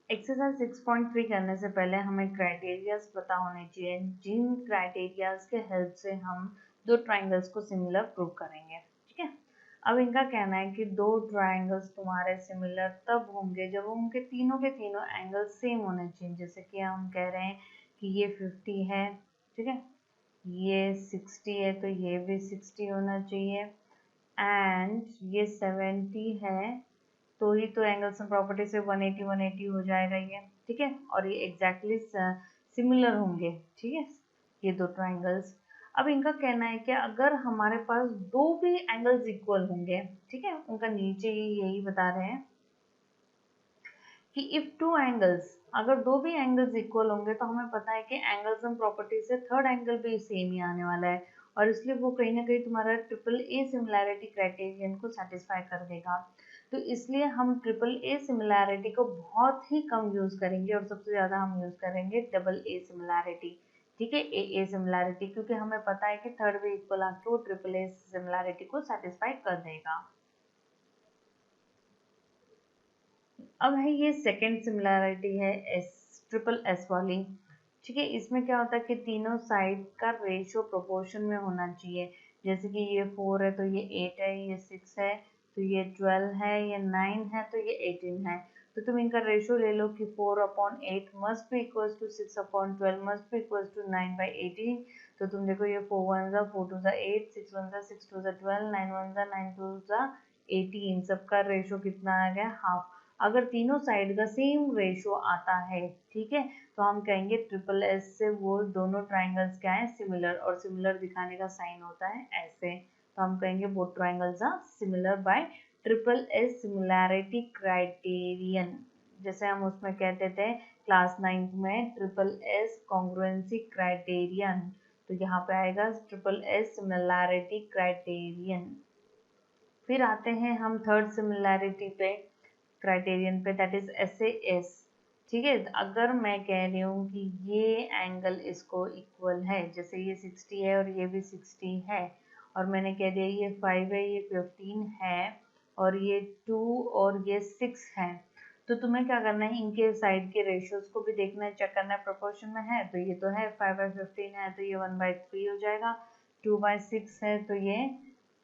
Exercise 6.3 करने से पहले हमें क्राइटेरियाज पता होने चाहिए, जिन क्राइटेरियाज के हेल्प से हम दो ट्राइंगल्स को सिमिलर प्रूव करेंगे। ठीक है, अब इनका कहना है कि दो ट्राइंगल्स तुम्हारे सिमिलर तब होंगे जब उनके तीनों के तीनों एंगल्स सेम होने चाहिए। जैसे कि हम कह रहे हैं कि ये 50 है, ठीक है, ये 60 है तो ये भी 60 होना चाहिए, एंड ये 70 है तो ही तो एंगल्स एंड प्रॉपर्टी से 180 हो जाएगा ये। ठीक है, और ये एग्जैक्टली सिमिलर होंगे। ठीक है, ये दो ट्राइंगल्स। अब इनका कहना है कि अगर हमारे पास दो भी एंगल्स इक्वल होंगे, ठीक है, उनका नीचे यही बता रहे हैं कि इफ टू एंगल्स, अगर दो भी एंगल्स इक्वल होंगे तो हमें पता है कि एंगल्स एंड प्रॉपर्टी से थर्ड एंगल भी सेम ही आने वाला है, और इसलिए वो कहीं ना कहीं तुम्हारा ट्रिपल ए सिमिलैरिटी क्राइटेरियन को सेटिस्फाई कर देगा। तो इसलिए हम ट्रिपल ए सिमिलैरिटी को बहुत ही कम यूज करेंगे और सबसे ज्यादा हम यूज करेंगे डबल ए सिमिलैरिटी। ठीक है, ए सिमिलैरिटी, क्योंकि हमें पता है कि थर्ड भी इक्वल आके वो ट्रिपल ए सिमिलैरिटी को सेटिस्फाई कर देगा। अब है ये सेकंड सिमिलैरिटी है ट्रिपल एस वाली। ठीक है, इसमें क्या होता है कि तीनों साइड का रेशियो प्रोपोर्शन में होना चाहिए। जैसे कि ये 4 है तो ये 8 है, ये 6 है तो ये 12 है, ये 9 है तो ये 18 है। तो तुम इनका रेशियो ले लो कि 4/8 must be equals to 6/12 must be equals to 9/18। तो तुम देखो ये 4 1 जा 4 2 जा 8, 6 1 जा 6 2 जा 12, 9 1 जा 9 2 जा 18, सबका रेशियो कितना आ गया, हाफ। अगर तीनों साइड का सेम रेशियो आता है, ठीक है, तो हम कहेंगे ट्रिपल एस से वो दोनों ट्राइंगल्स क्या है, सिमिलर, और सिमिलर दिखाने का साइन होता है ऐसे। तो हम कहेंगे both triangles are similar by triple S similarity criterion. जैसे हम उसमें कहते थे क्लास 9 में ट्रिपल एस कॉन्ग्रुएंसी क्राइटेरियन, तो यहाँ पे आएगा ट्रिपल एस सिमिलैरिटी क्राइटेरियन। फिर आते हैं हम थर्ड सिमिलैरिटी पे, क्राइटेरियन पे, दैट इज SAS। ठीक है, अगर मैं कह रही हूँ कि ये एंगल इसको इक्वल है, जैसे ये 60 है और ये भी 60 है, और मैंने कह दिया ये 5 है, ये 15 है, और ये 2 और ये 6 है, तो तुम्हें क्या करना है, इनके साइड के रेशियोज को भी देखना है, चेक करना है प्रोपोर्शन में है, तो ये तो है 5/15 है तो ये 1/3 हो जाएगा, 2/6 है तो ये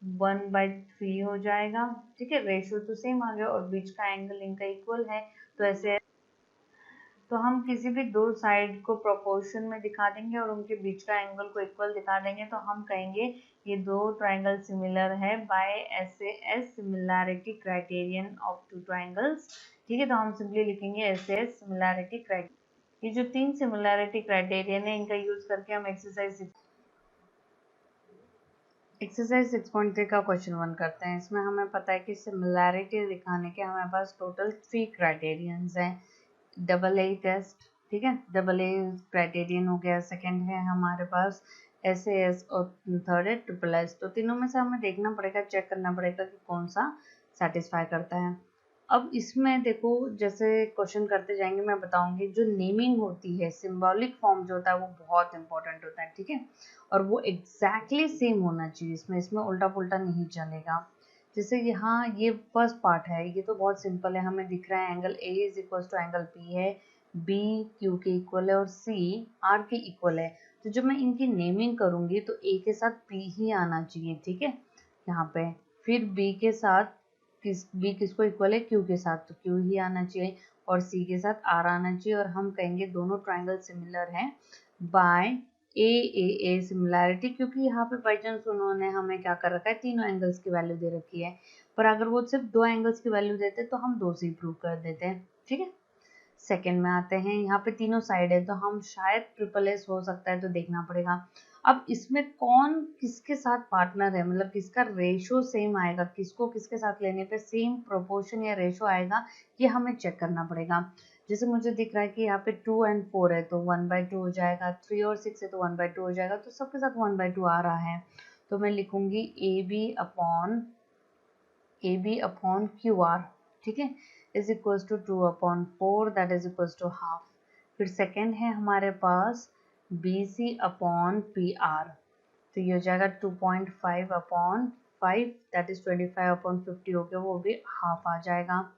1/3 हो जाएगा। ठीक है, रेशियो तो सेम आ गया और बीच का एंगल इनका इक्वल है, तो ऐसे तो हम किसी भी दो साइड को प्रोपोर्शन में दिखा देंगे और उनके बीच का एंगल को इक्वल दिखा देंगे, तो हम कहेंगे ये दो ट्राइंगल सिमिलर है by SAS similarity criterion of two triangles. ठीक है, तो हम सिंपली लिखेंगे SAS सिमिलैरिटी क्राइटेरियन। ये जो तीन सिमिलैरिटी क्राइटेरियन है इनका यूज करके हम एक्सरसाइज 6.3 का क्वेश्चन 1 करते हैं। इसमें हमें पता है कि सिमिलैरिटी दिखाने के हमारे पास टोटल 3 क्राइटेरियंस हैं। डबल ए टेस्ट, ठीक है, डबल ए क्राइटेरियन हो गया, सेकंड है हमारे पास SAS, और थर्ड है ट्रिपल एस। तो तीनों में से हमें देखना पड़ेगा, चेक करना पड़ेगा कि कौन सा सेटिस्फाई करता है। अब इसमें देखो, जैसे क्वेश्चन करते जाएंगे मैं बताऊंगी, जो नेमिंग होती है, सिंबॉलिक फॉर्म जो होता है वो बहुत इंपॉर्टेंट होता है। ठीक है, और वो एग्जैक्टली सेम होना चाहिए, इसमें उल्टा पुल्टा नहीं चलेगा। जैसे यहाँ ये फर्स्ट पार्ट है, ये तो बहुत सिंपल है, हमें दिख रहा है angle A is equal to angle P है, B Q के इक्वल है और C R के इक्वल है। तो जब मैं इनकी नेमिंग करूंगी तो A के साथ P ही आना चाहिए। ठीक है, यहाँ पे फिर B के साथ B किसको इक्वल है, Q के साथ, तो Q ही आना चाहिए, और C के साथ R आना चाहिए, और हम कहेंगे दोनों ट्राइंगल सिमिलर हैं बाय ए सिमिलैरिटी, क्योंकि यहाँ पे बाई चांस उन्होंने हमें क्या कर रखा है, तीनों एंगल्स की वैल्यू दे रखी है, पर अगर वो सिर्फ दो एंगल्स की वैल्यू देते तो हम दो से ही प्रूव कर देते हैं। ठीक है, सेकंड में आते हैं, यहाँ पे तीनों साइड है तो हम शायद ट्रिपल एस हो सकता है, तो देखना पड़ेगा। अब इसमें कौन किसके साथ पार्टनर है, मतलब किसका रेशियो सेम आएगा, किसको किसके साथ लेने पे सेम प्रोपोर्शन या रेशियो आएगा, ये हमें चेक करना पड़ेगा। जैसे मुझे दिख रहा है कि यहाँ पे 2 और 4 है तो 1/2 हो जाएगा, 3 और 6 है तो 1/2 हो जाएगा, तो सबके साथ 1/2 आ रहा है, तो मैं लिखूंगी AB अपॉन QR। ठीक है, is equals to 2/4, that is equals to half. फिर सेकेंड है हमारे पास BC अपॉन PR, तो ये हो जाएगा 2.5/5, दैट इज 25/50 हो गया, वो भी हाफ आ जाएगा।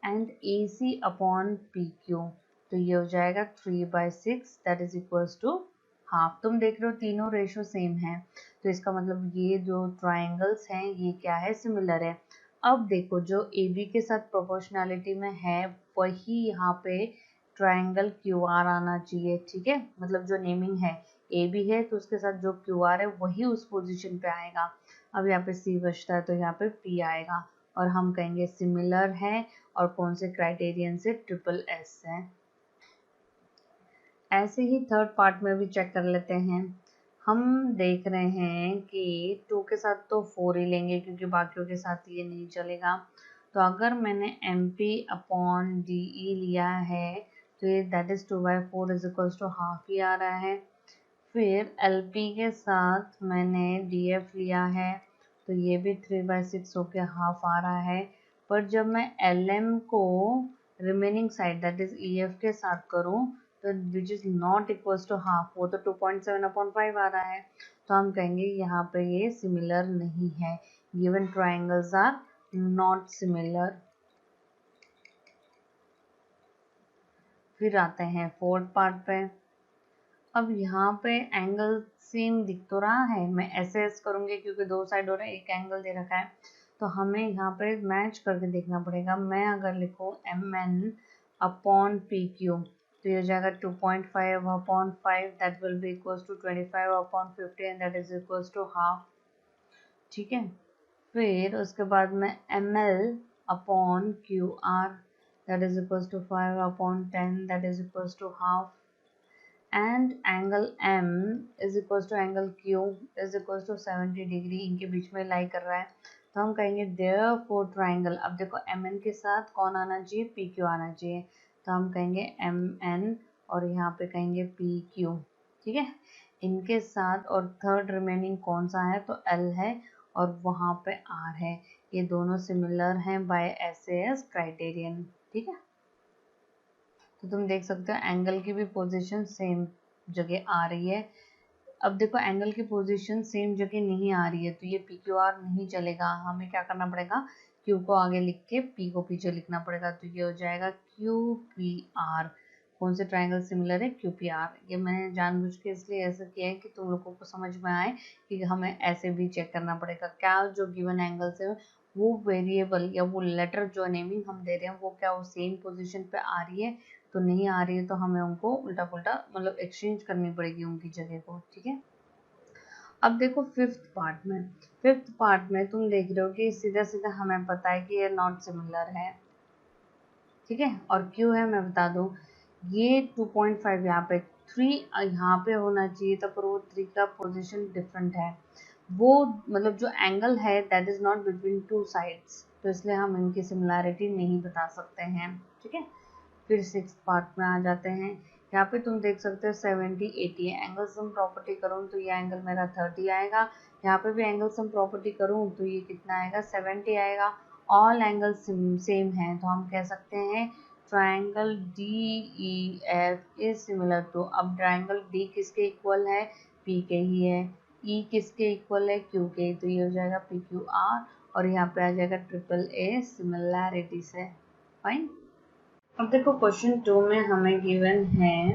एंड AC अपॉन PQ, तो ये हो जाएगा 3/6 that is equals to half. तुम देख रहे हो तीनों रेशो सेम है, तो इसका मतलब ये जो ट्राइंगल्स हैं ये क्या है, सिमिलर है। अब देखो जो AB के साथ प्रोपोर्शनैलिटी में है वही यहाँ पे ट्राइंगल QR आना चाहिए, ठीक है। मतलब जो नेमिंग है AB है तो उसके साथ जो QR है वही उस पोजीशन पे आएगा। अब यहाँ पे C बचता है तो यहाँ पे P आएगा और हम कहेंगे सिमिलर है और कौन से क्राइटेरियन से, SSS है। ऐसे ही थर्ड पार्ट में भी चेक कर लेते हैं। हम देख रहे हैं कि 2 के साथ तो 4 ही लेंगे क्योंकि बाकियों के साथ ये नहीं चलेगा। तो अगर मैंने MP अपॉन DE लिया है तो ये that is 2/4 is equals to half ही आ रहा है। फिर LP के साथ मैंने DF लिया है तो ये भी 3/6 होके हाफ आ रहा है। पर जब मैं LM को remaining side that is EF के साथ करूं तो which is not equals to half, वो तो 2.7/5 आ रहा है। तो हम कहेंगे यहाँ पे ये सिमिलर नहीं है, given triangles are not similar. फिर आते हैं फोर्थ पार्ट पे। अब यहाँ पे एंगल सेम दिख तो रहा है, मैं ऐसे ऐसे करूँगी क्योंकि दो साइड हो रहे हैं, एक एंगल दे रखा है तो हमें यहाँ पे मैच करके देखना पड़ेगा। मैं अगर लिखूँ MN अपॉन PQ तो ये हो जाएगा 2.5/5 that will be equals to 25/50 and that is equals to half, ठीक है। फिर उसके बाद में ML upon QR that is equals to 5/10 that is equals to half and angle M is equals to angle Q is equals to 70 degree, इनके बीच में लाई कर रहा है तो हम कहेंगे देयरफॉर ट्राइंगल। अब देखो MN के साथ कौन आना चाहिए, PQ आना चाहिए, तो हम कहेंगे MN और यहाँ पे कहेंगे PQ, ठीक है। इनके साथ और थर्ड रिमेनिंग कौन सा है तो L है और वहाँ पे R है, ये दोनों सिमिलर हैं बाय SAS क्राइटेरियन, ठीक है। तो तुम देख सकते हो एंगल की भी पोजीशन सेम जगह आ रही है। अब देखो एंगल की पोजीशन सेम जगह नहीं आ रही है तो ये PQR नहीं चलेगा, हमें क्या करना पड़ेगा, Q को आगे लिख के P को पीछे लिखना पड़ेगा, तो ये हो जाएगा QPR। कौन से ट्राइंगल सिमिलर है, QPR। ये मैंने जानबूझ के इसलिए ऐसा किया है कि तुम लोगों को समझ में आए कि हमें ऐसे भी चेक करना पड़ेगा क्या जो गिवन एंगल्स है वो वेरिएबल या वो लेटर जो नेमिंग हम दे रहे हैं वो क्या वो सेम पोजीशन पे आ रही है, तो नहीं आ रही है तो हमें उनको उल्टा पुल्टा मतलब एक्सचेंज करनी पड़ेगी उनकी जगह को, ठीक है। अब देखो फिफ्थ पार्ट में तुम देख रहे हो कि सीधा सीधा हमें पता है कि ये नॉट सिमिलर है, ठीक है। और क्यों है मैं बता दूं, ये 2.5 यहाँ पे 3 यहाँ पे होना चाहिए था पर वो 3 का पोजीशन डिफरेंट है, वो मतलब जो एंगल है that is not between two sides, तो इसलिए हम इनकी सिमिलैरिटी नहीं बता सकते हैं, ठीक है। फिर सिक्स पार्ट में आ जाते हैं। यहाँ पे तुम देख सकते हो 70 80 है, एंगल सम प्रॉपर्टी करूँ तो ये एंगल मेरा 30 आएगा, यहाँ पे भी एंगल सम प्रॉपर्टी करूँ तो ये कितना आएगा 70 आएगा। ऑल एंगल सेम है तो हम कह सकते हैं triangle DEF is similar to. अब ट्राइंगल D किसके इक्वल है, P के ही है, E किसके इक्वल है, Q के, तो ये हो जाएगा PQR और यहाँ पे आ जाएगा SSS सिमिलैरिटी से, फाइन। अब देखो क्वेश्चन 2 में हमें गिवन है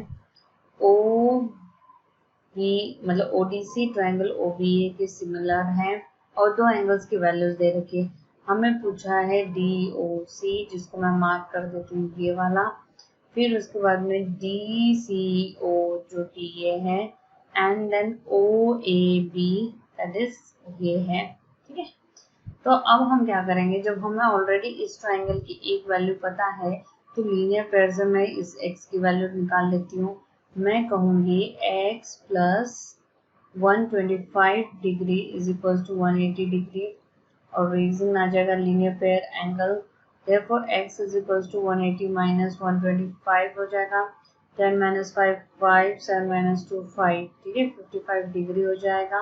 मतलब ODC ट्राइंगल OBA के सिमिलर हैं और दो एंगल्स की वैल्यूज दे रखी है। हमें पूछा है DOC जिसको मैं मार्क कर देती हूँ ये वाला, फिर उसके बाद में DCO जो कि ये है and then OAB that is ये है, ठीक है। तो अब हम क्या करेंगे, जब हमें ऑलरेडी इस ट्राइंगल की एक वैल्यू पता है तो लीनियर पेयर से मैं इस x की वैल्यू निकाल लेती हूँ। मैं कहूँगी x plus 125 degree is equal to 180 degree और रीजन आ जाएगा linear pair angle, therefore x is equal to 180 minus 125 हो जाएगा, 10 माइनस 5 5 7 माइनस 2 5, ठीक है, 55 डिग्री हो जाएगा।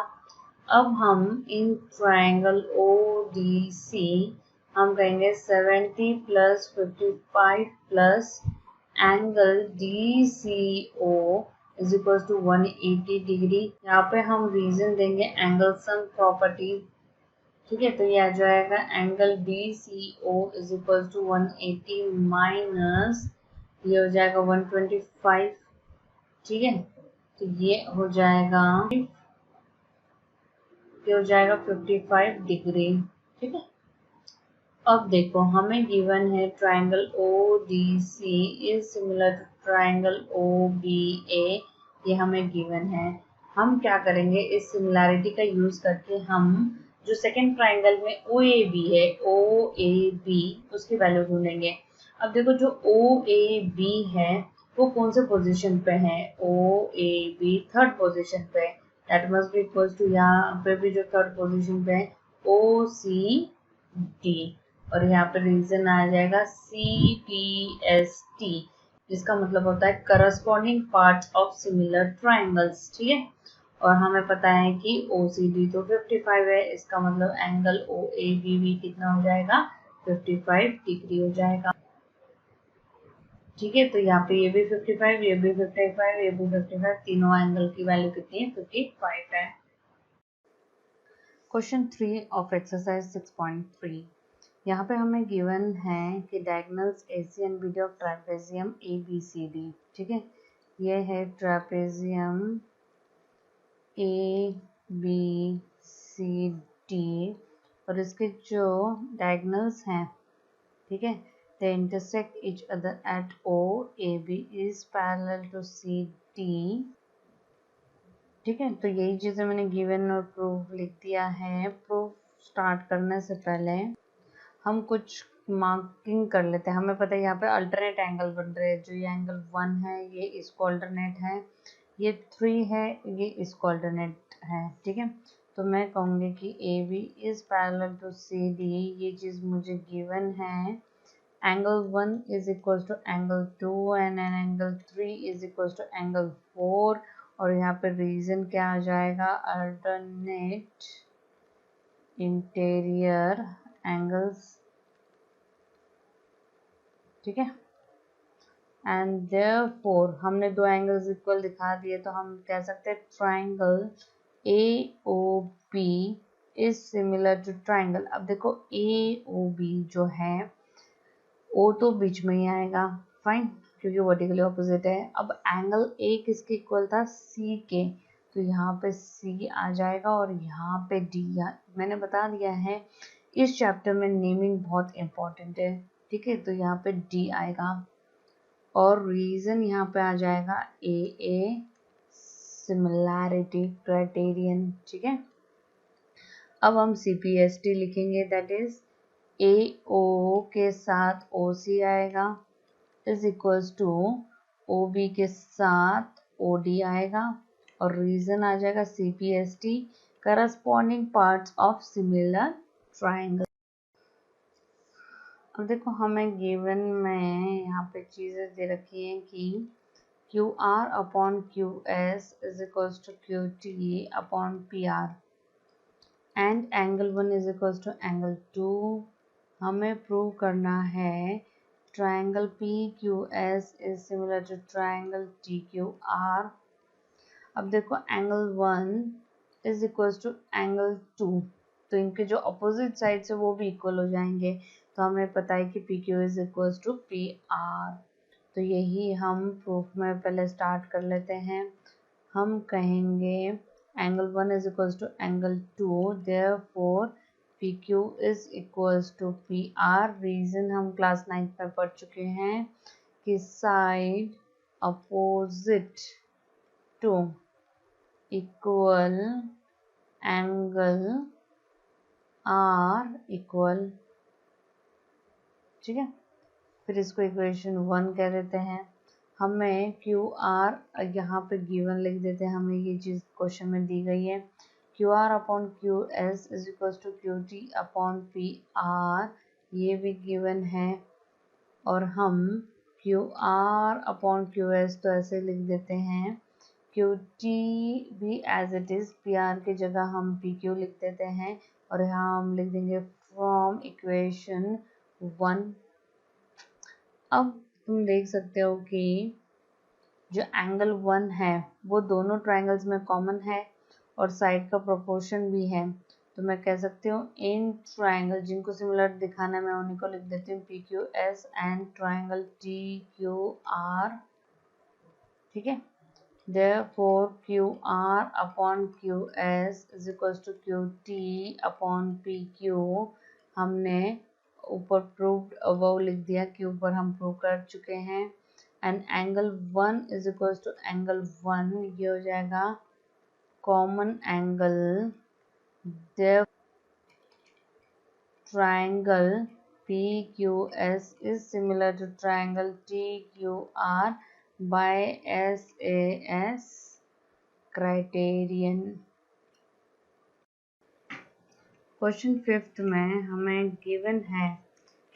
अब हम इन ट्राइंगल ODC हम कहेंगे 70 plus 55 plus angle DCO is equal to 180 degree. यहाँ पे हम रीजन देंगे एंगल सम प्रॉपर्टी ठीक है, तो ये आ जाएगा angle BCO is equal to 180 minus ये हो जाएगा 125। ठीक है, तो ये हो जाएगा 55 डिग्री। ठीक है, अब देखो हमें गिवन है triangle ODC is similar to triangle OBA, ये हमें गिवन है। हम क्या करेंगे, इस सिमिलैरिटी का यूज करके हम जो सेकंड ट्राइंगल में OAB है, OAB उसकी वैल्यू ढूंढेंगे। अब देखो जो OAB है वो कौन से पोजीशन पे है, OAB थर्ड पोजीशन पे, that must be equal to यहाँ पे भी जो थर्ड पोजीशन पे है OCD, और यहाँ पे रीजन आ जाएगा CPST, जिसका मतलब होता है corresponding parts of similar triangles. ठीक है, और हमें पता है कि OCD तो 55 है, इसका मतलब एंगल OAB भी कितना हो जाएगा, 55 डिग्री हो जाएगा। ठीक है, तो यहाँ पे ये भी 55, ये भी 55, ये भी 55, तीनों एंगल की वैल्यू कितनी है, 55 है। क्वेश्चन 3 ऑफ एक्सरसाइज 6.3, यहाँ पे हमें गिवन है कि diagonals AC and BD of trapezium ABCD। ठीक है, ये है ट्रापेजियम ABCD और इसके जो डायगोनल्स हैं, ठीक है, they intersect each other at O, AB is parallel to CD। ठीक है, तो यही चीज़ें मैंने गिवन और प्रूफ लिख दिया है। प्रूफ स्टार्ट करने से पहले हम कुछ मार्किंग कर लेते हैं। हमें पता है यहाँ पे अल्टरनेट एंगल बन रहे हैं, जो ये एंगल 1 है ये इसको अल्टरनेट है, ये 3 है ये इसको अल्टरनेट है। ठीक है, तो मैं कहूँगी कि AB is parallel to CD, ये चीज़ मुझे गिवन है। Angle 1 is equal to angle 2 and angle 3 is equal to angle 4, और यहाँ पे रीजन क्या आ जाएगा, अल्टरनेट इंटीरियर एंगल्स। ठीक है, एंड देयरफॉर हमने दो एंगल्स इक्वल दिखा दिए, तो हम कह सकते हैं triangle AOB is similar to triangle. अब देखो AOB जो है O तो बीच में ही आएगा, फाइन, क्योंकि वर्टिकली ऑपोजिट है। अब एंगल A किसके इक्वल था, C के, तो यहाँ पे C आ जाएगा और यहाँ पे D। मैंने बता दिया है इस चैप्टर में नेमिंग बहुत इंपॉर्टेंट है। ठीक है, तो यहाँ पे D आएगा और रीजन यहाँ पे आ जाएगा AA सिमिलैरिटी क्राइटेरियन। ठीक है, अब हम CPST लिखेंगे, दैट इज AO के साथ OC आएगा इज इक्वल्स टू OB के साथ OD आएगा, और रीजन आ जाएगा CPST corresponding parts of similar triangle. अब देखो हमें गिवन में यहाँ पे चीज़ें दे रखी हैं कि QR upon QS is equals to QT upon PR and angle 1 is equals to angle 2। हमें प्रूव करना है triangle PQS is similar to triangle TQR। अब देखो angle 1 is equals to angle 2, तो इनके जो अपोजिट साइड है वो भी इक्वल हो जाएंगे, तो हमें पता है कि PQ is equals to PR। तो यही हम प्रूफ में पहले स्टार्ट कर लेते हैं। हम कहेंगे angle 1 is equals to angle 2, therefore PQ is equals to PR। Reason हम क्लास 9th में पढ़ चुके हैं कि side opposite to equal angle are equal. ठीक है, फिर इसको इक्वेशन 1 कह देते हैं। हमें QR यहाँ पे गिवन लिख देते हैं, हमें ये चीज़ क्वेश्चन में दी गई है। QR upon QS is equal to QT upon PR, ये भी गिवन है, और हम QR अपॉन QS तो ऐसे लिख देते हैं, QT भी एज इट इज़, PR की जगह हम PQ लिख देते हैं, और यहाँ हम लिख देंगे फ्रॉम इक्वेशन 1। अब तुम देख सकते हो कि जो एंगल 1 है वो दोनों ट्राइंगल्स में कॉमन है और साइड का प्रोपोर्शन भी है, तो मैं कह सकती हूँ इन ट्राइंगल, जिनको सिमिलर दिखाना है मैं उन्हीं को लिख देती हूँ PQS एंड ट्राइंगल TQR, ठीक है। Therefore QR upon QS is equals to QT upon PQ। हमने ऊपर प्रूव्ड वो लिख दिया कि ऊपर हम प्रूव कर चुके हैं। And angle 1 is equals to angle 1, ये हो जाएगा common angle. There triangle PQS is similar to triangle TQR by SAS criterion। Question 5th में हमें गिवन है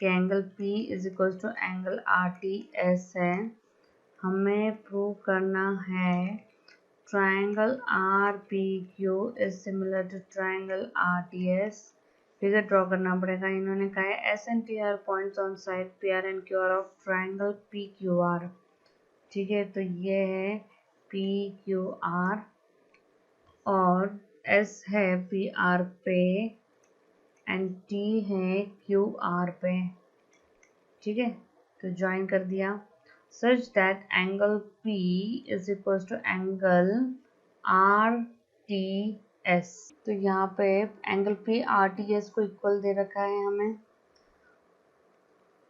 कि angle P is equal to angle RTS है। हमें प्रूव करना है triangle RPQ is similar to triangle RTS। Figure draw करना पड़ेगा। इन्होंने कहा है SNTR points on side PR and QR of triangle PQR, ठीक है। तो ये है PQR और S है PR पे एंड T है QR पे, ठीक है। तो ज्वाइन कर दिया। Such that angle P is equal to angle RTS। तो यहाँ पे एंगल P RTS को इक्वल दे रखा है हमें।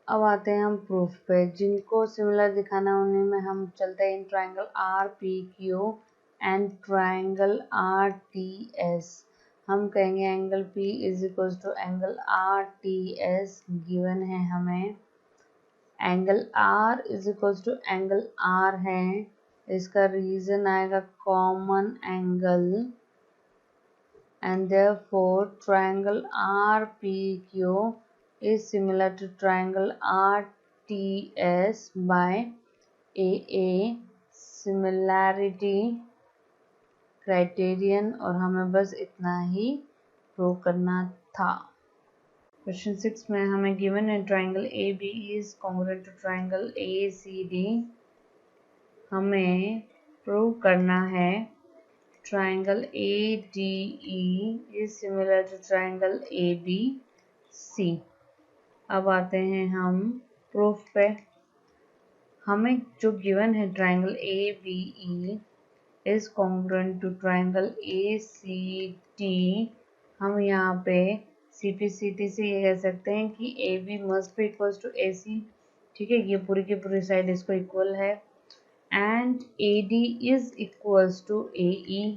अब आते हैं हम प्रूफ पे, जिनको सिमिलर दिखाना उन्हीं में हम चलते हैं। In triangle RPQ and triangle RTS हम कहेंगे angle P is equal to angle RTS given है हमें। Angle R is equal to angle R है, इसका रीजन आएगा common angle and therefore triangle RPQ is similar to triangle RTS by AA similarity criterion। और हमें बस इतना ही prove करना था। क्वेश्चन 6 में हमें गिवन है triangle AB is congruent to triangle ACD। हमें प्रूव करना है triangle ADE is similar to triangle ABC। अब आते हैं हम प्रूफ पे। हमें जो गिवन है triangle ABE is congruent to triangle ACD। हम यहाँ पे CPCT से ये कह सकते हैं कि AB must be equal to AC, ठीक है। ये पूरी की पूरी साइड इसको इक्वल है and AD is equals to AE,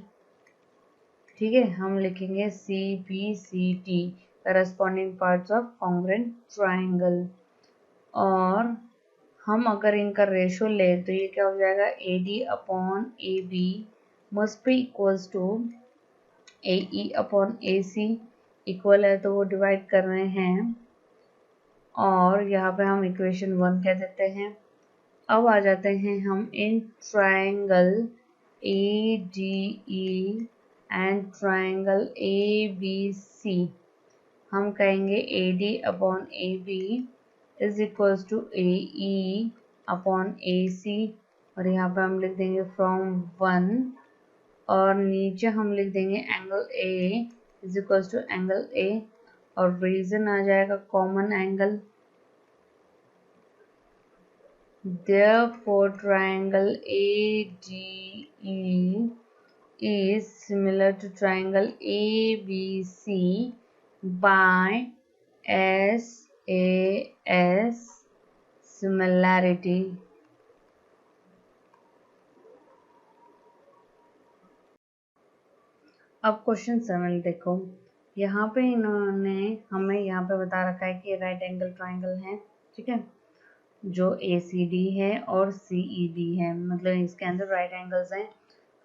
ठीक है। हम लिखेंगे CPCT corresponding parts of congruent triangle. और हम अगर इनका रेशो ले तो ये क्या हो जाएगा AD upon AB must be equals to AE upon AC। Equal है तो वो डिवाइड कर रहे हैं और यहाँ पे हम इक्वेशन 1 कह देते हैं। अब आ जाते हैं हम in triangle ADE and triangle ABC। हम कहेंगे AD upon AB is equals to AE upon AC और यहाँ पे हम लिख देंगे फ्रॉम 1 और नीचे हम लिख देंगे angle A is equals to angle A और रीजन आ जाएगा common angle. Therefore triangle ADE is similar to triangle ABC by SAS similarity। अब क्वेश्चन 7 देखो। यहाँ पे इन्होंने हमें यहाँ पे बता रखा है कि राइट एंगल ट्राइंगल है, ठीक है, जो ACD है और CED है, मतलब इसके अंदर राइट एंगल्स हैं।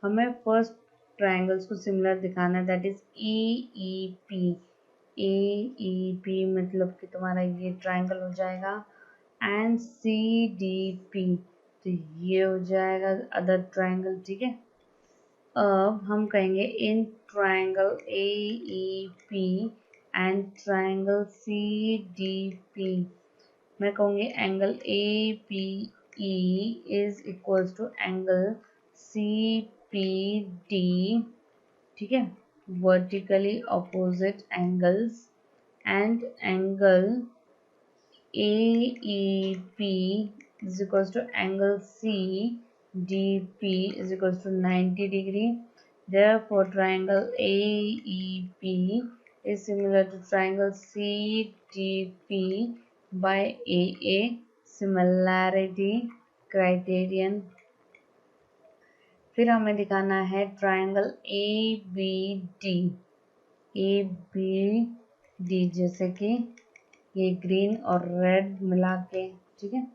हमें फर्स्ट ट्राइंगल्स को सिमिलर दिखाना है, दैट इज EEP। AEP मतलब कि तुम्हारा ये ट्राइंगल हो जाएगा एंड CDP तो ये हो जाएगा अदर ट्राइंगल, ठीक है। अब हम कहेंगे in triangle AEP and triangle CDP मैं कहूँगी angle APE is equals to angle CPD, ठीक है। vertically opposite angles, and angle AEP is equals to angle CDP is equals to 90 degree. Therefore, triangle AEP is similar to triangle CDP by AA. Similarity criterion. फिर हमें दिखाना है triangle ABD जैसे कि ये green और रेड मिला के, ठीक है,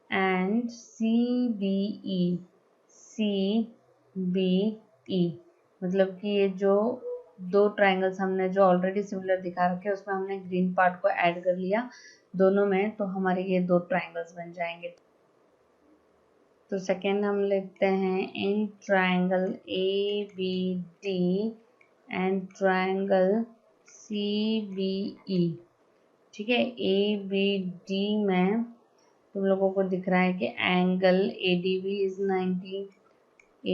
एंड CBE मतलब कि ये जो दो ट्राइंगल्स हमने जो ऑलरेडी सिमिलर दिखा रखे हैं उसमें हमने ग्रीन पार्ट को ऐड कर लिया दोनों में, तो हमारे ये दो ट्राइंगल्स बन जाएंगे। तो सेकेंड हम लिखते हैं in triangle ABD and triangle CBE, ठीक है। ABD में तुम लोगों को दिख रहा है कि एंगल ADB इज 90,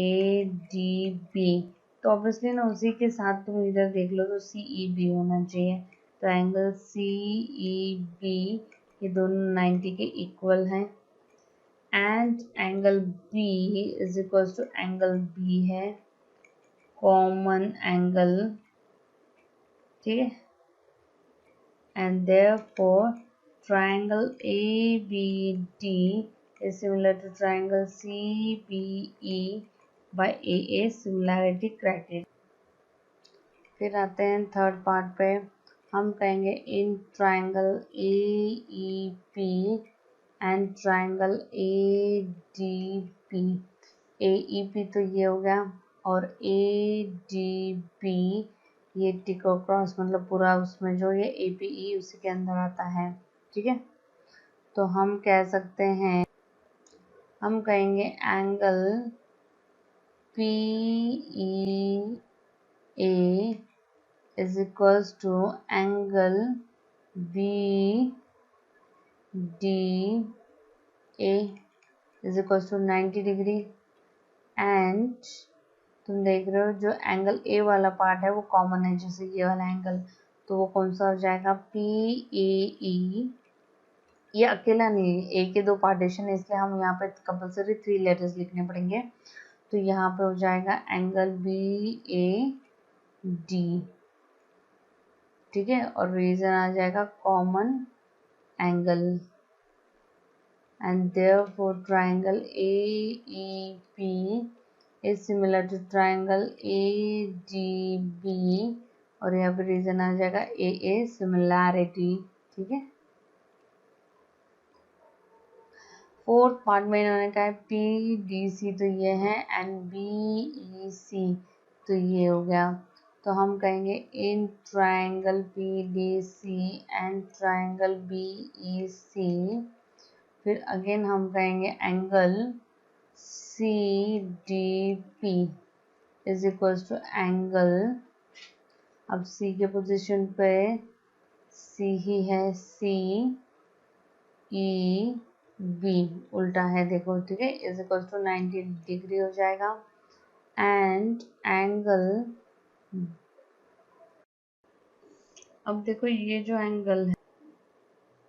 ADB तो ऑब्वियसली ना उसी के साथ तुम इधर देख लो तो CEB होना चाहिए। तो एंगल CEB ये दोनों 90 के इक्वल हैं, and angle B is equal to angle B है, कॉमन एंगल, ठीक है, and therefore triangle ABD is similar to triangle CBE by AA similarity criteria। फिर आते हैं थर्ड पार्ट पे, हम कहेंगे in triangle AEP and triangle ADP। AEP तो ये हो गया और ADB ये टिको क्रॉस मतलब पूरा उसमें जो ये APE उसी के अंदर आता है, ठीक है। तो हम कह सकते हैं, हम कहेंगे angle PEA is equals to angle BDA is equals to 90 degree, and तुम देख रहे हो जो एंगल A वाला पार्ट है वो कॉमन है, जैसे ये वाला एंगल, तो वो कौन सा हो जाएगा PAE। ये अकेला नहीं है, ए के दो पार्टीशन है इसलिए हम यहाँ पे कंपलसरी 3 लेटर्स लिखने पड़ेंगे। तो यहाँ पे हो जाएगा एंगल BAD, ठीक है, और रीजन आ जाएगा common angle, and therefore triangle AEP is similar to triangle ADB और यहाँ पे रीजन आ जाएगा AA सिमिलैरिटी, ठीक है। फोर्थ पार्ट में इन्होंने कहा है PDC तो ये है एंड BEC तो ये हो गया। तो हम कहेंगे in triangle PDC and triangle BEC, फिर अगेन हम कहेंगे angle CDP is equals to angle, अब C के पोजीशन पे C ही है, CEB उल्टा है देखो, ठीक है, इज इक्वल टू 90 डिग्री हो जाएगा, एंड एंगल, अब देखो ये जो एंगल है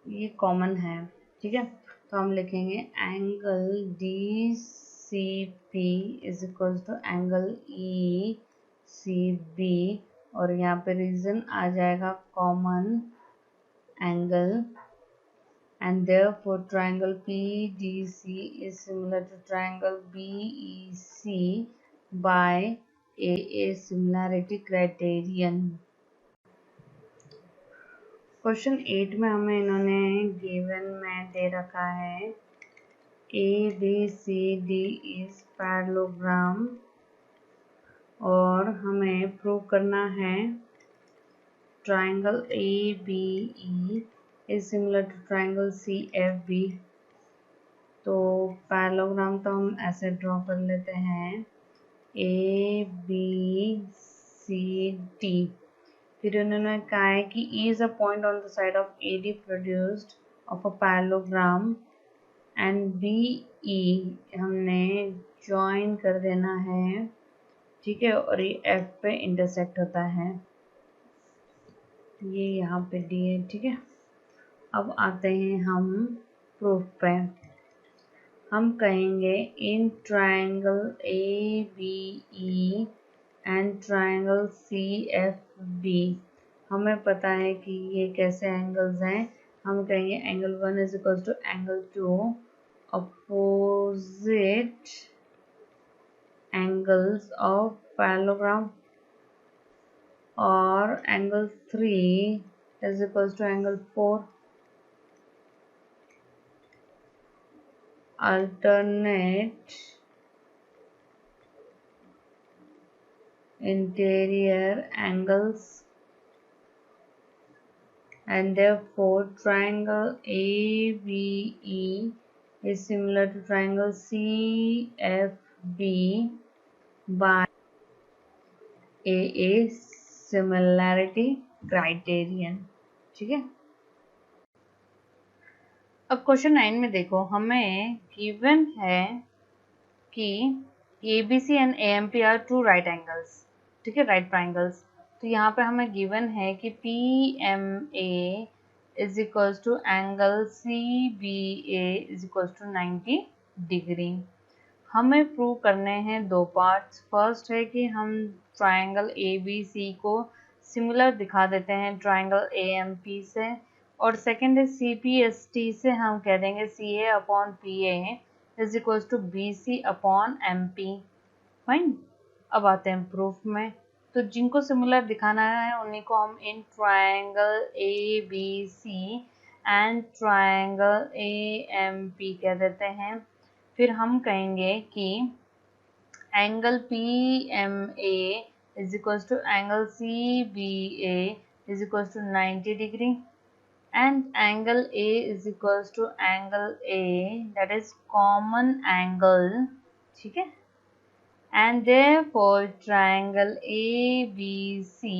ये कॉमन है, ठीक है, तो हम लिखेंगे angle DCP is equal to angle ECB और यहाँ पे रीजन आ जाएगा common angle, and therefore triangle PDC is similar to triangle BEC by AA similarity criterion। Question 8 में हमें इन्होंने गिवन में दे रखा है ABCD is parallelogram और हमें प्रूव करना है triangle ABE is similar to triangle CFB। तो पैरेललोग्राम तो हम ऐसे ड्रॉ कर लेते हैं ABCD, फिर उन्होंने कहा है कि E is a point on the side of AD produced of a parallelogram and BE हमने ज्वाइन कर देना है, ठीक है, और ये एफ पे इंटरसेक्ट होता है, ये यहाँ पे डी है। ठीक है, अब आते हैं हम प्रूफ पे। हम कहेंगे in triangle A B E and triangle C F B, हमें पता है कि ये कैसे एंगल्स हैं। हम कहेंगे angle 1 is equal to angle 2 opposite angles of parallelogram, और angle 3 is equals to angle 4 alternate interior angles, and therefore triangle ABE is similar to triangle CFB by a similarity criterion। ठीक है, अब question 9 में देखो, हमें given है कि ABC and AMP are two right angles, ठीक है, राइट ट्राइंगल्स। तो यहाँ पे हमें गिवन है कि PMA is equals to angle CBA is equals to 90 degree. हमें प्रूव करने हैं दो पार्ट्स। फर्स्ट है कि हम ट्राइंगल ABC को सिमिलर दिखा देते हैं ट्राइंगल AMP से, और सेकंड है CPST से हम कह देंगे CA upon PA is equal to BC upon MP। Fine, अब आते हैं प्रूफ में। तो जिनको सिमिलर दिखाना है उन्हीं को हम in triangle ABC and triangle AMP कह देते हैं। फिर हम कहेंगे कि angle PMA is equal to angle CBA is equal to 90 degree, and angle A is equals to angle A, that is common angle, ठीक है, and therefore triangle ABC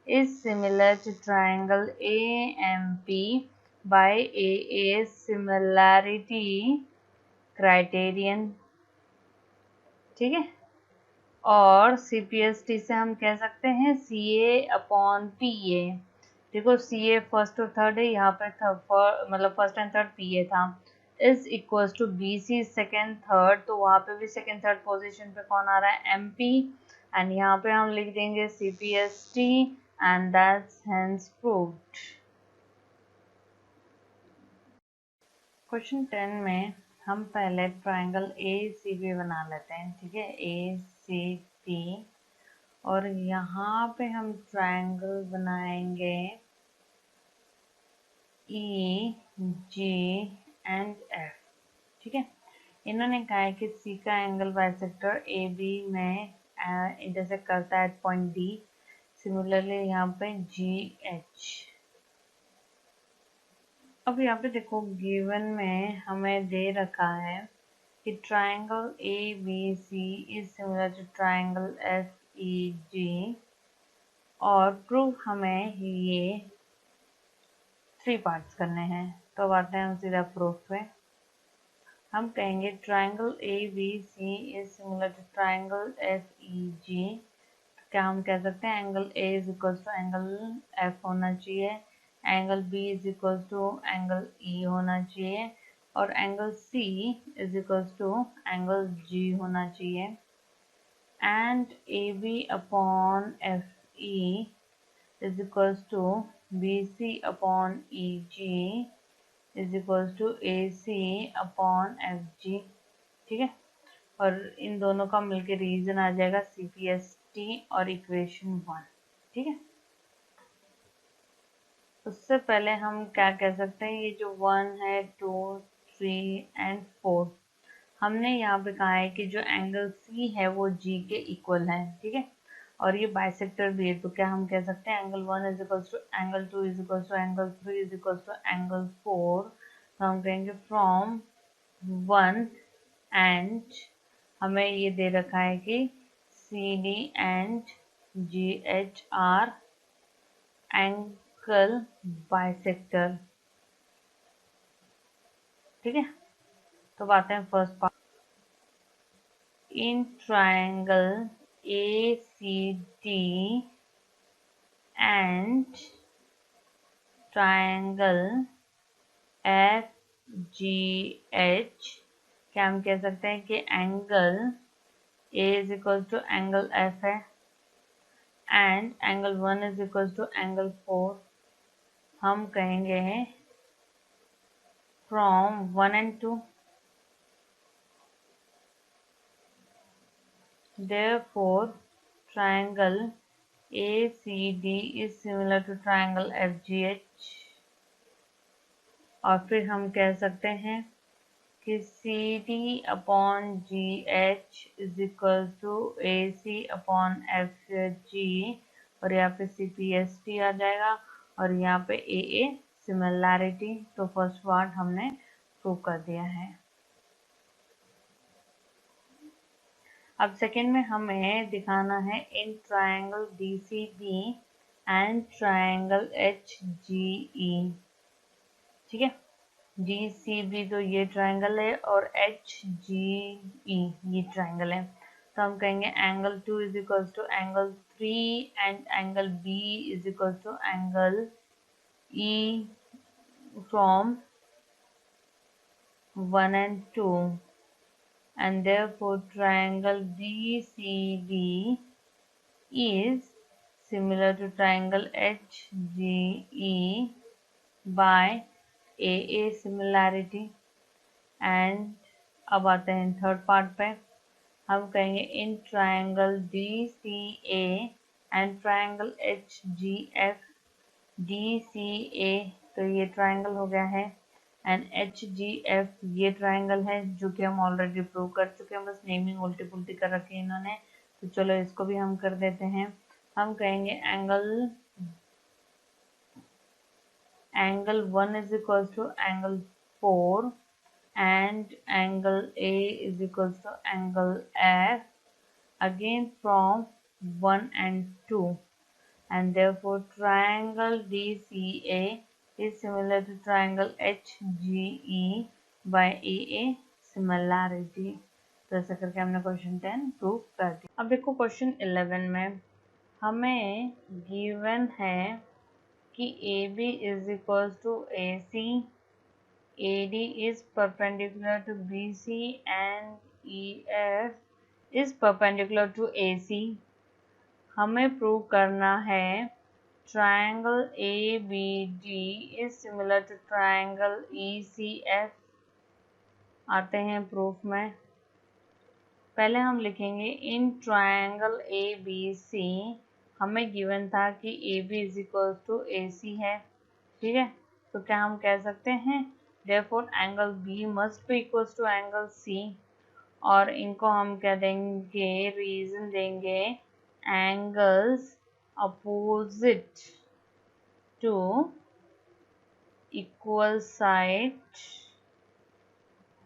is similar to triangle AMP by a similarity criterion। ठीक है, और CPST से हम कह सकते हैं CA अपॉन PA। देखो CA फर्स्ट और थर्ड है, यहाँ पे मतलब फर्स्ट एंड थर्ड PA था, is equals to BC second third, तो वहाँ पे भी सेकेंड थर्ड पोजीशन पे कौन आ रहा है, MP, एंड यहाँ पे हम लिख देंगे CPST, and that's hence proved. Question 10 में हम पहले ट्राइंगल ACB बना लेते हैं। ठीक है, ACB, और यहाँ पे हम ट्राइंगल बनाएंगे EG एंड F। ठीक है, इन्होंने कहा है कि C का एंगल बाइसेक्टर AB में इंटरसेक्ट करता है एट पॉइंट D। सिमिलरली यहाँ पे GH। अब यहाँ पे देखो गिवन में हमें दे रखा है कि triangle ABC is similar to triangle FEG, और प्रूफ हमें ये 3 पार्ट्स करने हैं। तो आते हैं हम सीधा प्रूफ पे। हम कहेंगे triangle ABC is similar to triangle FEG। क्या हम कह सकते हैं angle A is equal to angle F होना चाहिए, angle B is equal to angle E होना चाहिए, और angle C is equal to angle G होना चाहिए, and AB upon FE is equal to BC upon EG is equal to AC upon FG। ठीक है, और इन दोनों का मिलकर रीजन आ जाएगा CPST और इक्वेशन 1। ठीक है, उससे पहले हम क्या कह सकते हैं, ये जो 1 है 2 3 एंड 4, हमने यहाँ पे कहा है कि जो एंगल C है वो G के इक्वल है। ठीक है, और ये बाइसेक्टर भी है, तो क्या हम कह सकते हैं angle 1 is equal to angle 2 is equal to angle 3 is equal to angle 4। तो हम कहेंगे फ्रॉम 1 एंड हमें ये दे रखा है कि CD and GH R angle bisector. ठीक है, तो बात है first part. In triangle ACD and triangle FGH, क्या हम कह सकते हैं कि angle A is equal to angle F है and angle 1 is equal to angle 4। हम कहेंगे from 1 and 2, therefore triangle ACD is similar to triangle FGH। और फिर हम कह सकते हैं कि CD upon GH is equal to AC upon FG, और यहाँ पे CPST आ जाएगा और यहाँ पे AA सिमिलैरिटी। तो फर्स्ट पार्ट हमने प्रूव कर दिया है। अब सेकेंड में हमें दिखाना है in triangle DCB and triangle HGE। ठीक है, GCB तो ये ट्रायंगल है और HGE ये ट्रायंगल है। तो हम कहेंगे angle 2 is equal to angle 3 and angle B is equal to angle E from 1 and 2, and therefore triangle BCD is similar to triangle HGE by AA similarity। And अब आते हैं थर्ड पार्ट पे। हम कहेंगे in triangle DCA and triangle HGF, DCA तो ये triangle हो गया है एंड HGF ये ट्रायंगल है जो कि हम ऑलरेडी प्रूव कर चुके हैं, बस नेमिंग उल्टी पुल्टी कर रखी है इन्होंने। तो चलो इसको भी हम कर देते हैं। हम कहेंगे angle 1 is equal to angle 4 and angle A is equals to angle F, again from 1 and 2, and therefore triangle DCA is similar to triangle HGE by AA similarity। तो ऐसा करके हमने क्वेश्चन 10 प्रूव कर दिया। अब देखो क्वेश्चन 11 में हमें गिवन है कि AB is equals to AC, AD is perpendicular to BC and EF is perpendicular to AC। हमें प्रूव करना है triangle ABD is similar to triangle ECF। आते हैं प्रूफ में। पहले हम लिखेंगे इन ट्रायंगल ABC हमें गिवन था कि AB is equal to AC है। ठीक है, तो क्या हम कह सकते हैं therefore angle B must be equals to angle C, और इनको हम क्या देंगे, रीजन देंगे angles opposite to equal side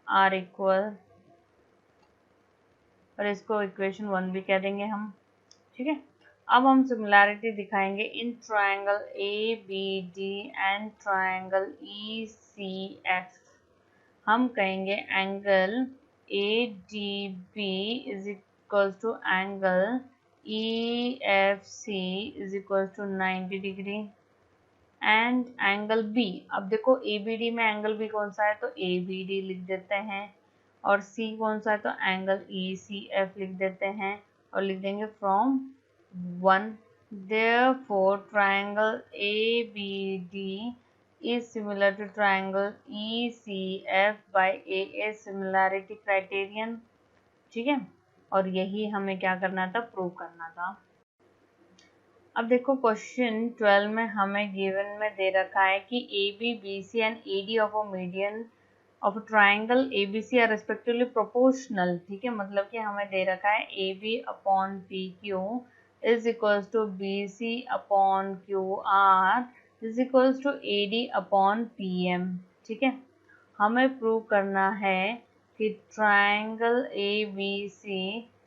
are equal, और इसको इक्वेशन 1 भी कह देंगे हम। ठीक है, अब हम सिमिलैरिटी दिखाएंगे in triangle ABD and triangle ECF। हम कहेंगे angle ADB is equal to angle EFC is equal to 90 degree and angle B। अब देखो ABD में एंगल B कौन सा है, तो ABD लिख देते हैं, और C कौन सा है तो एंगल ECF लिख देते हैं और लिख देंगे from 1। Therefore triangle ABD is similar to triangle ECF by AA similarity criterion। ठीक है, और यही हमें क्या करना था, प्रूव करना था। अब देखो क्वेश्चन 12 में हमें गिवन में दे रखा है कि AB, BC and AD of a median of triangle ABC are respectively proportional. ठीक है, मतलब कि हमें दे रखा है AB upon PQ is equals to BC upon QR is equals to AD upon PM। ठीक है, हमें प्रूव करना है कि triangle ABC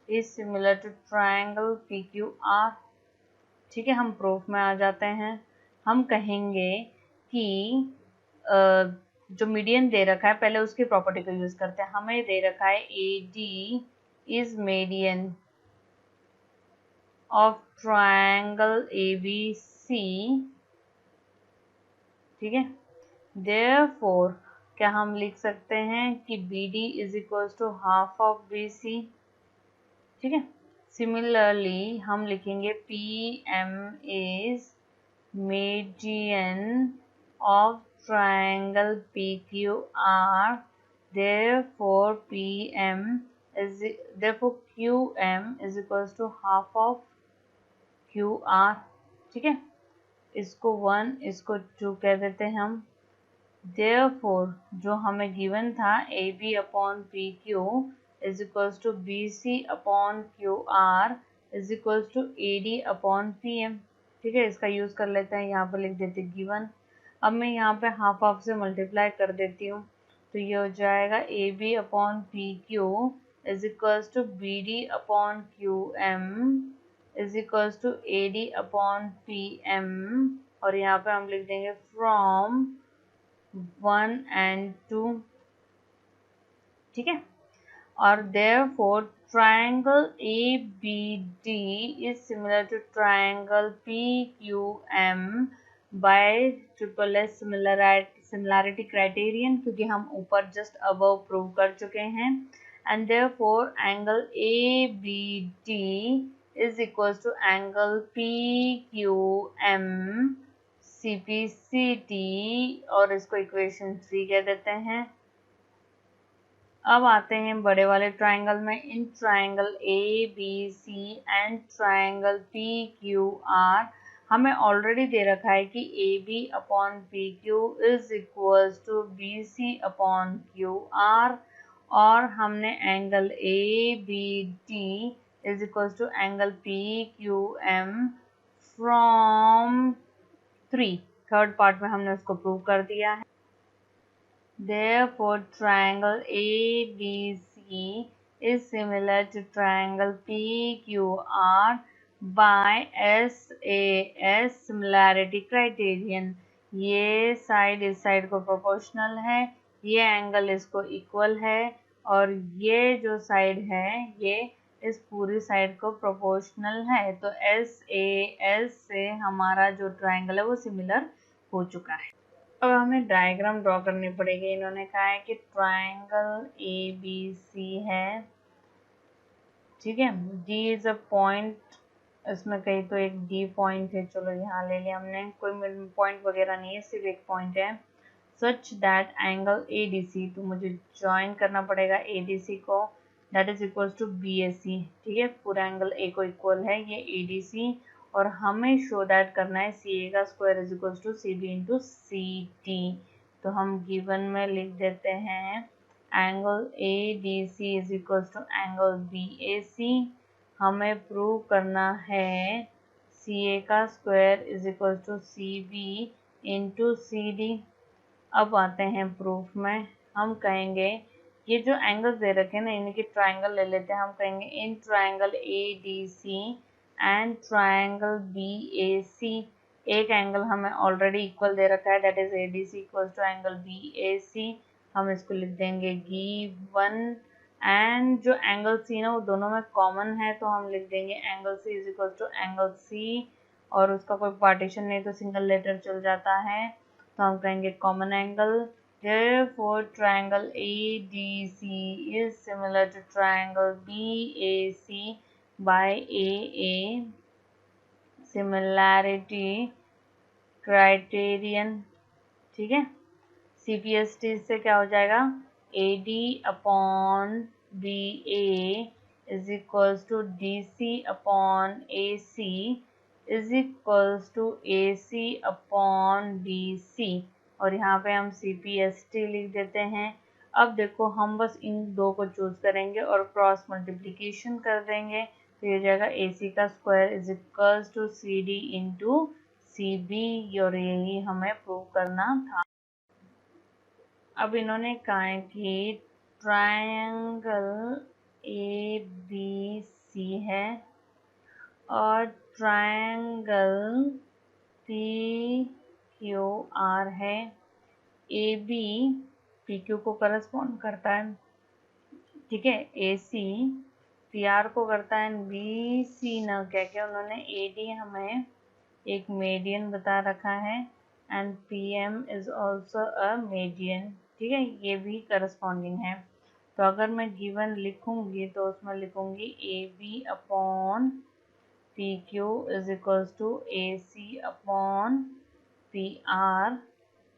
is similar to triangle PQR। ठीक है, हम प्रूफ में आ जाते हैं। हम कहेंगे कि जो मीडियन दे रखा है पहले उसकी प्रॉपर्टी को यूज करते हैं। हमें दे रखा है AD is median, of triangle ABC, ठीक है। Therefore क्या हम लिख सकते हैं कि BD is equal to half of BC, ठीक है। सिमिलरली हम लिखेंगे PM is median of triangle PQR, therefore QM is equals to half of QR, ठीक है। इसको 1 इसको 2 कह देते हैं हम। Therefore जो हमें गिवन था AB upon PQ is equals to BC upon QR is equals to AD upon PM, ठीक है। इसका यूज कर लेते हैं, यहाँ पर लिख देते गिवन। अब मैं यहाँ पे हाफ हाफ से मल्टीप्लाई कर देती हूँ, तो ये हो जाएगा AB upon PQ is equals to BD upon QM is equals to AD upon PM, और यहाँ पे हम लिख देंगे फ्रॉम 1 and 2, ठीक है। और therefore triangle ABD is similar to triangle PQM by triple S similarity criterion, क्योंकि हम ऊपर जस्ट अबव प्रूव कर चुके हैं। And therefore angle ABD is equals to angle PQM CPCT, और इसको इक्वेशन 3 कह देते हैं। अब आते हैं बड़े वाले ट्राइंगल में। In triangle ABC and triangle PQR हमें ऑलरेडी दे रखा है कि AB upon PQ is equals to BC upon QR, और हमने angle ABD is equals to angle PQM from 3, third part में हमने उसको प्रूव कर दिया है। Therefore triangle ABC is similar to triangle PQR by SAS similarity criterion। ये side इस साइड को प्रोपोर्शनल है, ये एंगल इसको इक्वल है, और ये जो साइड है ये इस पूरी साइड को प्रोपोर्शनल है। तो SAS से हमारा जो ट्राइंगल है वो सिमिलर हो चुका है। अब हमें डायग्राम ड्रॉ करनी पड़ेगी। इन्होंने कहा है कि ट्राइंगल ABC है, ठीक है। D इज अ पॉइंट, इसमें कहीं तो एक D पॉइंट है, चलो यहाँ ले लिया हमने, कोई पॉइंट वगैरह नहीं है, सिर्फ एक पॉइंट है। सच दैट एंगल ADC, तो मुझे ज्वाइन करना पड़ेगा ADC को, that is equal to BAC, ठीक है। पूरा एंगल A को इक्वल है ये ADC, और हमें शो दैट करना है CA का square is equal to CB into CT। तो हम गिवन में लिख देते हैं angle ADC is equal to angle BAC। हमें प्रूव करना है CA का square is equal to CB into CD। अब आते हैं प्रूफ में। हम कहेंगे ये जो एंगल्स दे रखे हैं ना, इनके ट्राइंगल ले लेते हैं। हम कहेंगे in triangle ADC and triangle BAC, एक एंगल हमें ऑलरेडी इक्वल दे रखा है, that is ADC equal to angle BAC। हम इसको लिख देंगे गिवन, एंड जो एंगल C ना वो दोनों में कॉमन है, तो हम लिख देंगे angle C is equal to angle C, और उसका कोई पार्टीशन नहीं तो सिंगल लेटर चल जाता है, तो हम कहेंगे common angle. Therefore triangle ADC is similar to triangle BAC by AA similarity criterion, ठीक है। CPST से क्या हो जाएगा, AD upon BA is equals to DC upon AC is equals to AC upon BC, और यहाँ पे हम CPST लिख देते हैं। अब देखो हम बस इन दो को चूज करेंगे और क्रॉस मल्टीप्लिकेशन कर देंगे, तो ये हो जाएगा AC का square is equals to CD into CB, और यही हमें प्रूव करना था। अब इन्होंने कहा है कि ट्रायंगल ABC है और ट्रायंगल PQR है। AB PQ को करस्पॉन्ड करता है, ठीक है। AC पी आर को करता है बी सी न कह के उन्होंने ए डी हमें एक मीडियन बता रखा है and P M is also a median, ठीक है, ये भी करस्पॉन्डिंग है। तो अगर मैं गिवन लिखूंगी तो उसमें लिखूंगी A B upon P Q is equals to A C upon P R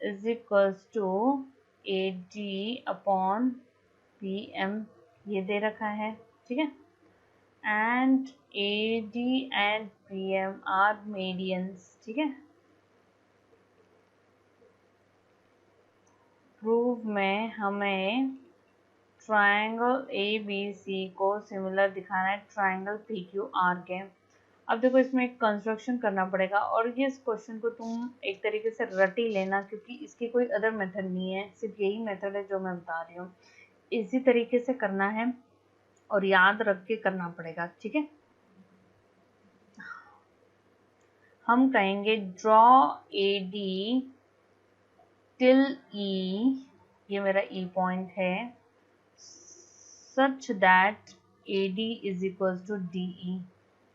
is equals to A D upon P M, ये दे रखा है, ठीक है। And A D and P M are medians, ठीक है। प्रूफ में हमें ट्रायंगल ए बी सी को सिमिलर दिखाना है ट्रायंगल पी क्यू आर के। अब देखो इसमें एक कंस्ट्रक्शन करना पड़ेगा और ये इस क्वेश्चन को तुम एक तरीके से रट ही लेना, क्योंकि इसकी कोई अदर मेथड नहीं है, सिर्फ यही मेथड है जो मैं बता रही हूँ। इसी तरीके से करना है और याद रख के करना पड़ेगा, ठीक है। हम कहेंगे ड्रॉ ए डी टिल ई, ये मेरा ई पॉइंट है, such that AD is equals to DE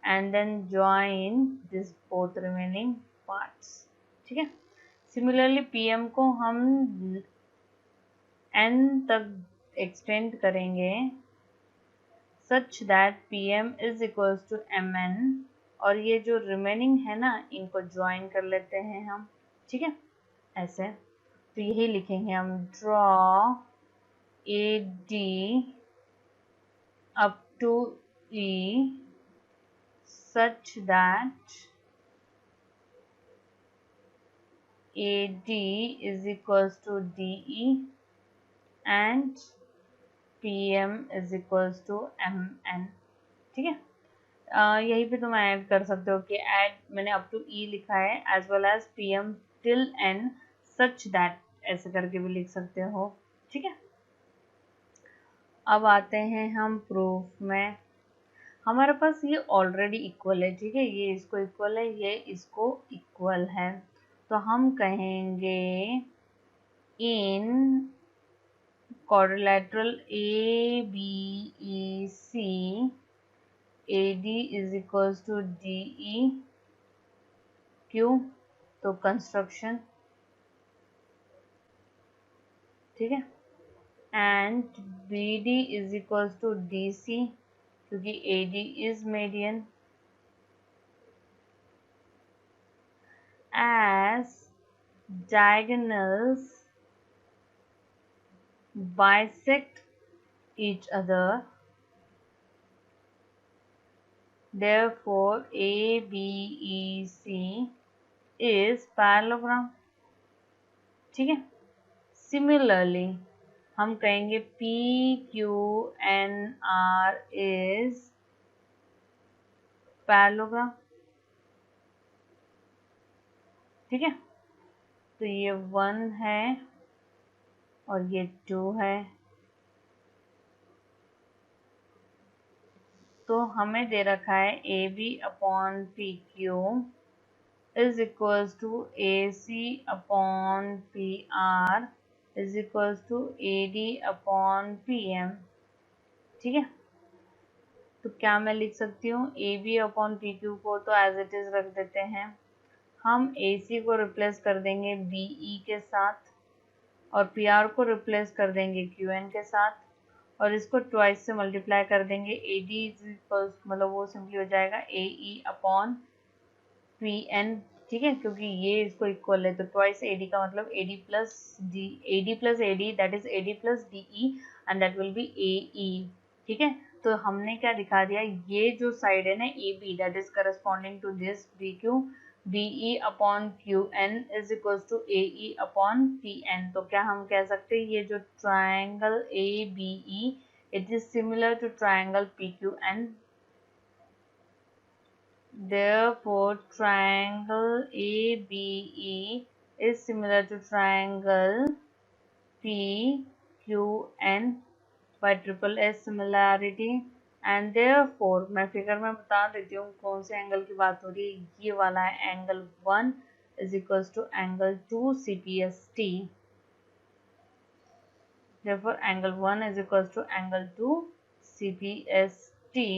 and then join this both remaining parts, ठीक है। सिमिलरली PM को हम N तक एक्सटेंड करेंगे such that PM is equals to MN, और ये जो रिमेनिंग है ना इनको ज्वाइन कर लेते हैं हम, ठीक है, ऐसे। तो यही लिखेंगे हम draw AD up to E such that AD is equals to DE and PM is equals to MN, ठीक है। यहीं पे तुम ऐड कर सकते हो कि ऐड मैंने अप टू ई लिखा है as well as PM till N such that, ऐसे करके भी लिख सकते हो, ठीक है। अब आते हैं हम प्रूफ में। हमारे पास ये ऑलरेडी इक्वल है, ठीक है, ये इसको इक्वल है, ये इसको इक्वल है। तो हम कहेंगे in quadrilateral A B E C A D is equals to D E, क्यों, तो कंस्ट्रक्शन, ठीक है, and B D is equals to D C क्योंकि A D is median, as diagonals bisect each other, therefore ABC is parallelogram, ठीक है। Similarly हम कहेंगे PQNR is parallelogram, ठीक है। तो ये 1 है और ये 2 है, तो हमें दे रखा है A B upon P Q is equals to A C upon P R is equals to A D upon P M, ठीक है। तो क्या मैं लिख सकती हूँ, A B upon P Q को तो एज इट इज रख देते हैं, हम ए सी को रिप्लेस कर देंगे बी ई के साथ और पी आर को रिप्लेस कर देंगे क्यू एन के साथ और इसको ट्वाइस से मल्टीप्लाई कर देंगे, ए डी इज इक्वल्स मतलब वो सिंपली हो जाएगा ए ई अपॉन पी एन, ठीक है, क्योंकि ये इसको इक्वल है तो ट्वाइस ए डी का मतलब A D plus A D that is A D plus D E and that will be A E, ठीक है। तो हमने क्या दिखा दिया, ये जो साइड है ना A B that is corresponding to this B Q B E upon Q N is equals to A E upon P N. तो क्या हम कह सकते हैं ये जो triangle A B E it is similar to triangle P Q N, therefore triangle ABE is similar to triangle PQN by triple S similarity and therefore मैं figure में बता देती हूँ कौन से एंगल की बात हो रही है, ये वाला है angle 1 is equals to angle 2 CPST, therefore angle 1 is equals to angle 2 CPST, T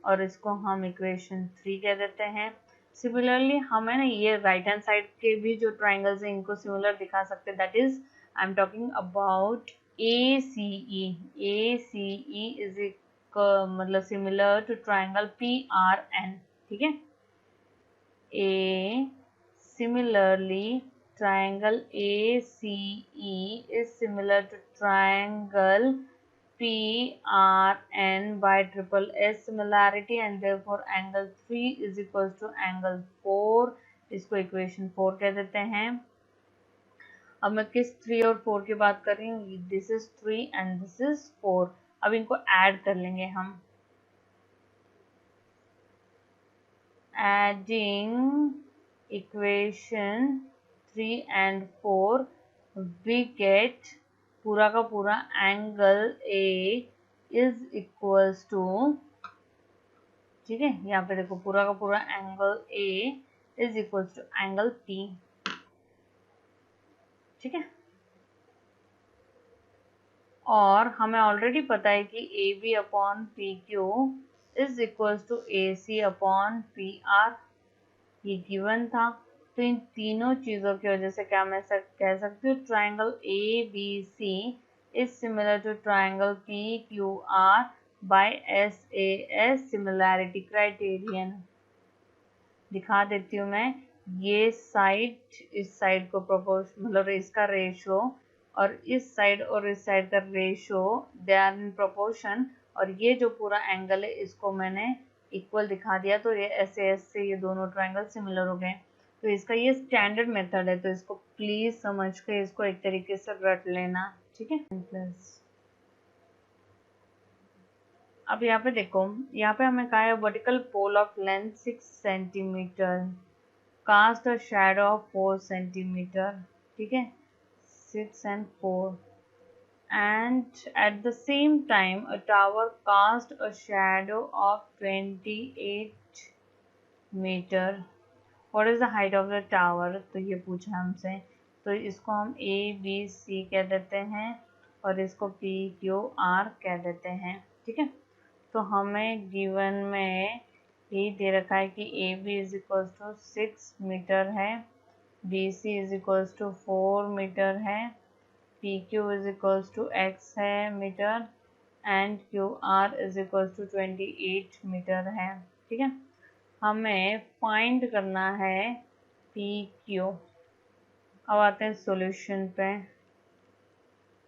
और इसको हम इक्वेशन 3 कह देते हैं। सिमिलरली हमें ना ये राइट हैंड साइड के भी जो ट्राइंगल्स हैं इनको सिमिलर दिखा सकते हैं, that is I am talking about ACE। ACE is मतलब सिमिलर टू ट्राइंगल PRN, ठीक है। Similarly, triangle ACE is similar to triangle PRN by triple S similarity, and therefore angle 3 is equals to angle 4। इसको equation 4 कह देते हैं। अब मैं किस 3 और 4 की बात कर रही हूँ, this is 3 and this is 4। अब इनको ऐड कर लेंगे हम। Adding equation 3 and 4 we get पूरा का पूरा angle A is equals to, ठीक है, यहाँ पे देखो पूरा का पूरा angle A is equals to angle P, ठीक है। और हमें ऑलरेडी पता है कि AB upon PQ is equals to AC upon PR, ये गिवन था। तो इन तीनों चीजों की वजह से क्या मैं कह सकती हूँ, triangle ABC is similar to triangle PQR by SAS similarity criterion. दिखा देती हूँ मैं, ये साइड इस साइड को प्रोपोर्शन मतलब इसका रेशो और इस साइड और इस साइड का ratio they are in proportion, और ये जो पूरा एंगल है इसको मैंने इक्वल दिखा दिया, तो ये SAS से ये दोनों ट्राइंगल सिमिलर हो गए। तो इसका ये स्टैंडर्ड मेथड है, तो इसको प्लीज समझ के इसको एक तरीके से रट लेना, ठीक है। प्लस अब यहाँ पे देखो, यहाँ पे हमें कहा है vertical pole of length 6 centimetre, cast a shadow of 4 centimetre, ठीक है, 6 and 4, and at the same time a tower cast a shadow of 28 meter। What is the height of the tower? तो ये पूछा हमसे, तो इसको हम ABC कह देते हैं और इसको PQR कह देते हैं, ठीक है। तो हमें गिवन में यही दे रखा है कि AB is equal to 6 metre है, BC is equal to 4 metre है, PQ is equal to X है metre, and QR is equal to 28 metre है, ठीक है। हमें फाइंड करना है PQ। अब आते हैं सॉल्यूशन पे।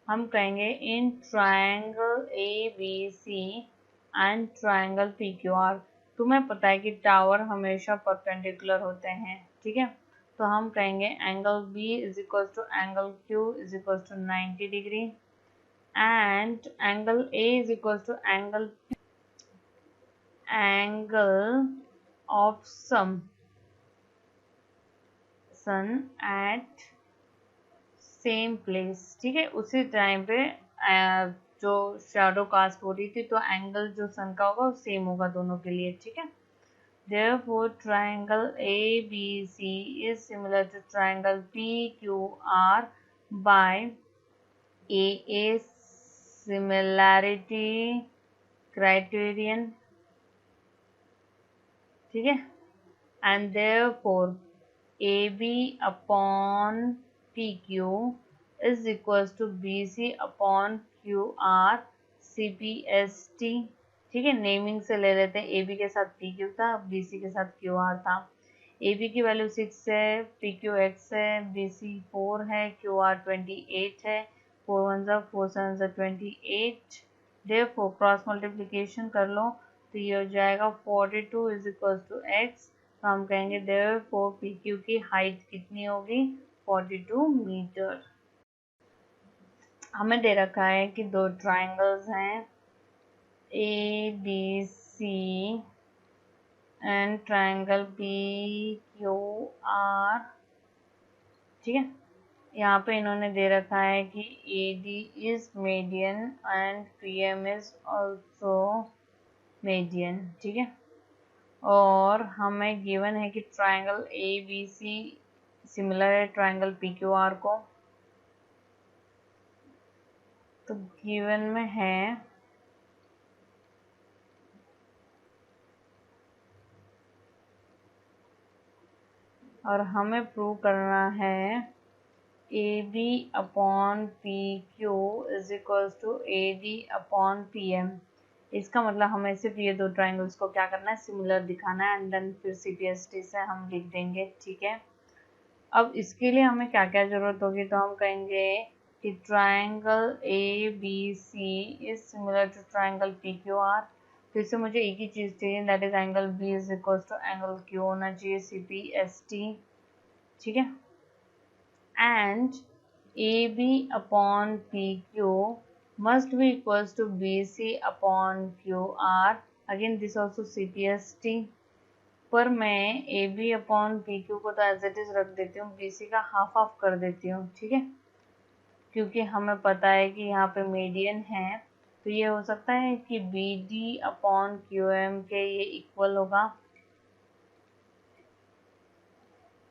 हम कहेंगे in triangle ABC and triangle PQR, तुम्हें पता है कि टावर हमेशा परपेंडिकुलर होते हैं, ठीक है। तो हम कहेंगे angle B is equal to angle Q is equal to 90 degree, and angle A is equal to angle of some sun at same place, ठीक है। उसी टाइम पे जो शैडो कास्ट हो रही थी, तो एंगल जो सन का होगा वो सेम होगा दोनों के लिए, ठीक है। Therefore, triangle ABC is similar to triangle PQR by AA similarity criterion, ठीक है। And therefore, AB upon PQ is equals to BC upon QR CPST, ठीक है। नेमिंग से ले लेते हैं, AB के साथ PQ था, BC के साथ QR था। AB की वैल्यू 6 है, PQ X है, BC 4 है, QR 28 है, 4 1 4 7 28। Therefore क्रॉस मल्टीप्लिकेशन कर लो तो ये हो जाएगा 42 इज इक्वल टू X। तो हम कहेंगे therefore PQ की हाइट कितनी होगी, 42 मीटर। हमें दे रखा है कि दो ट्राइंगल्स हैं ABC एंड ट्राइंगल PQR, ठीक है। यहाँ पे इन्होंने दे रखा है कि AD is median and PM is also median, ठीक है। और हमें गिवन है कि ट्राइंगल ABC सिमिलर है ट्राइंगल PQR को, तो गिवन में है और हमें प्रूव करना है A B upon P Q is equals to A D upon P M. इसका मतलब हमें सिर्फ ये दो ट्राइंगल्स को क्या करना है, सिमिलर दिखाना है, एंड देन फिर CPST से हम लिख देंगे, ठीक है। अब इसके लिए हमें क्या क्या जरूरत होगी, तो हम कहेंगे कि triangle A B C is similar to triangle P Q R. तो इससे मुझे एक ही चीज़ चाहिए, that is angle B is equal to angle Q होना चाहिए, CPST, ठीक है। And A B upon P Q must be equals to BC upon QR. Again this also CPST। पर मैं A B upon P Q को तो as it is रख देती हूँ, BC का हाफ ऑफ कर देती हूँ, ठीक है, क्योंकि हमें पता है कि यहाँ पे मीडियन है। तो ये हो सकता है कि BD अपॉन QM के ये इक्वल होगा,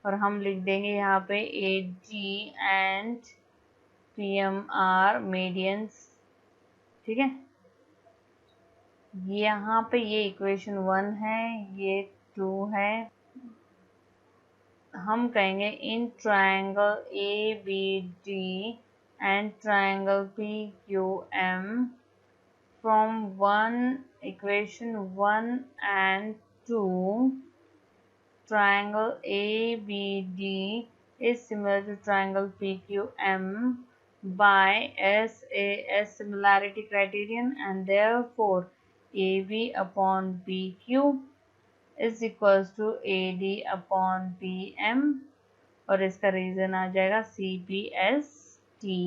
और हम लिख देंगे यहाँ पे AG and PM are medians, ठीक है। यहाँ पे ये इक्वेशन 1 है, ये 2 है। हम कहेंगे in triangle A B D and triangle P Q M from equation 1 and 2 triangle ABD is similar to triangle PQM by SAS similarity criterion, and therefore AB upon PQ is equals to AD upon PM, और इसका reason आ जाएगा CPST।